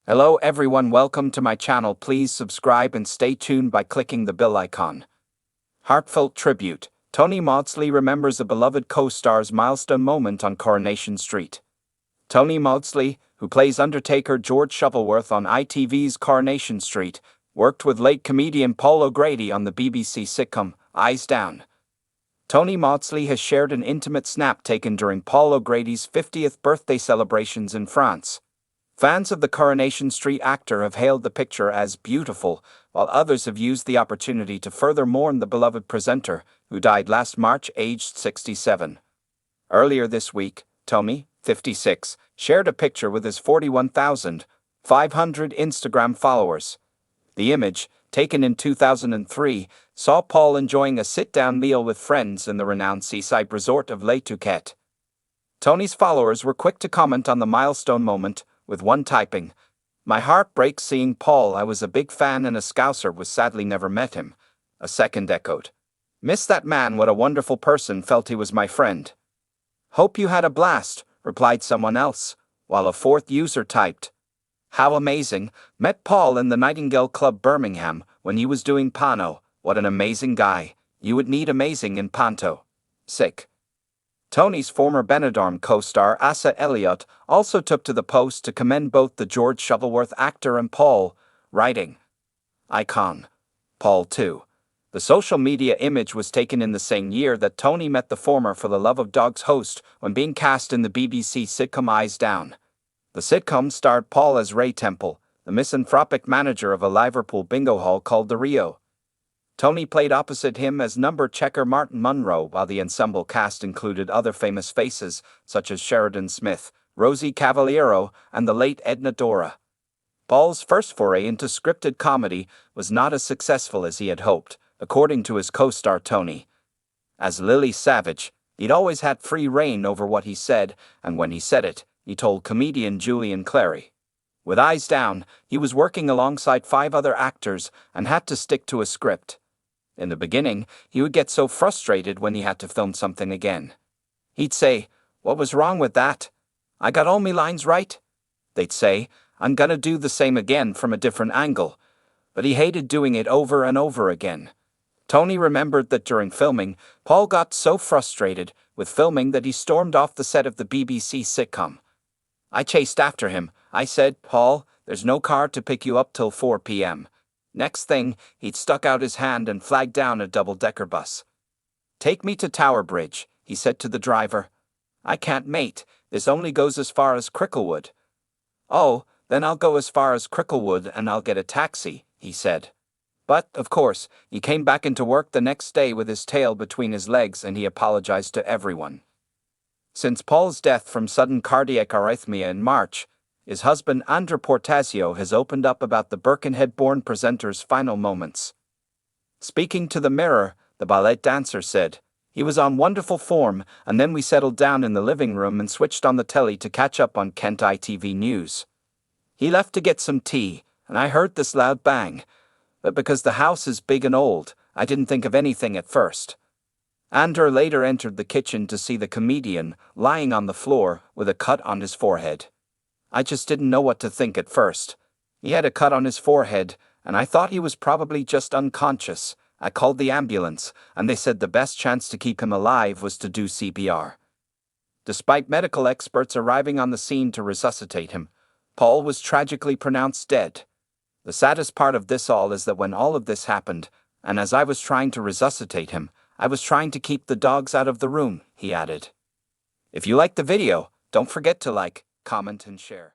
Hello everyone, welcome to my channel. Please subscribe and stay tuned by clicking the bell icon. Heartfelt tribute. Tony Maudsley remembers a beloved co-star's milestone moment on Coronation Street. Tony Maudsley, who plays Undertaker George Shuttleworth on ITV's Coronation Street, worked with late comedian Paul O'Grady on the BBC sitcom Eyes Down. Tony Maudsley has shared an intimate snap taken during Paul O'Grady's 50th birthday celebrations in France. Fans of the Coronation Street actor have hailed the picture as beautiful, while others have used the opportunity to further mourn the beloved presenter, who died last March aged 67. Earlier this week, Tony, 56, shared a picture with his 41,500 Instagram followers. The image, taken in 2003, saw Paul enjoying a sit-down meal with friends in the renowned seaside resort of Les Touquet. Tony's followers were quick to comment on the milestone moment, with one typing, "My heart breaks seeing Paul. I was a big fan and a Scouser, was sadly never met him." A second echoed, "Miss that man, what a wonderful person, felt he was my friend." "Hope you had a blast," replied someone else, while a fourth user typed, "How amazing, met Paul in the Nightingale Club Birmingham when he was doing Pano, what an amazing guy, you would need amazing in Panto. Sick." Tony's former Benidorm co-star Asa Elliott also took to the post to commend both the George Shuttleworth actor and Paul, writing, "Icon. Paul too." The social media image was taken in the same year that Tony met the former For the Love of Dogs host when being cast in the BBC sitcom Eyes Down. The sitcom starred Paul as Ray Temple, the misanthropic manager of a Liverpool bingo hall called the Rio. Tony played opposite him as number checker Martin Munro, while the ensemble cast included other famous faces such as Sheridan Smith, Rosie Cavaliero, and the late Edna Dora. Paul's first foray into scripted comedy was not as successful as he had hoped, according to his co-star Tony. As Lily Savage, he'd always had free rein over what he said, and when he said it, he told comedian Julian Clary. With Eyes Down, he was working alongside 5 other actors and had to stick to a script. In the beginning, he would get so frustrated when he had to film something again. He'd say, "What was wrong with that? I got all me lines right?" They'd say, "I'm gonna do the same again from a different angle." But he hated doing it over and over again. Tony remembered that during filming, Paul got so frustrated with filming that he stormed off the set of the BBC sitcom. "I chased after him. I said, 'Paul, there's no car to pick you up till 4 p.m. Next thing, he'd stuck out his hand and flagged down a double-decker bus. "Take me to Tower Bridge," he said to the driver. "I can't, mate. This only goes as far as Cricklewood." "Oh, then I'll go as far as Cricklewood and I'll get a taxi," he said. But, of course, he came back into work the next day with his tail between his legs and he apologized to everyone. Since Paul's death from sudden cardiac arrhythmia in March, his husband Andrew Portasio has opened up about the Birkenhead-born presenter's final moments. Speaking to the Mirror, the ballet dancer said, "He was on wonderful form, and then we settled down in the living room and switched on the telly to catch up on Kent ITV News. He left to get some tea, and I heard this loud bang. But because the house is big and old, I didn't think of anything at first." Andrew later entered the kitchen to see the comedian lying on the floor with a cut on his forehead. "I just didn't know what to think at first. He had a cut on his forehead, and I thought he was probably just unconscious. I called the ambulance, and they said the best chance to keep him alive was to do CPR. Despite medical experts arriving on the scene to resuscitate him, Paul was tragically pronounced dead. The saddest part of this all is that when all of this happened, and as I was trying to resuscitate him, I was trying to keep the dogs out of the room," he added. If you liked the video, don't forget to like, comment and share.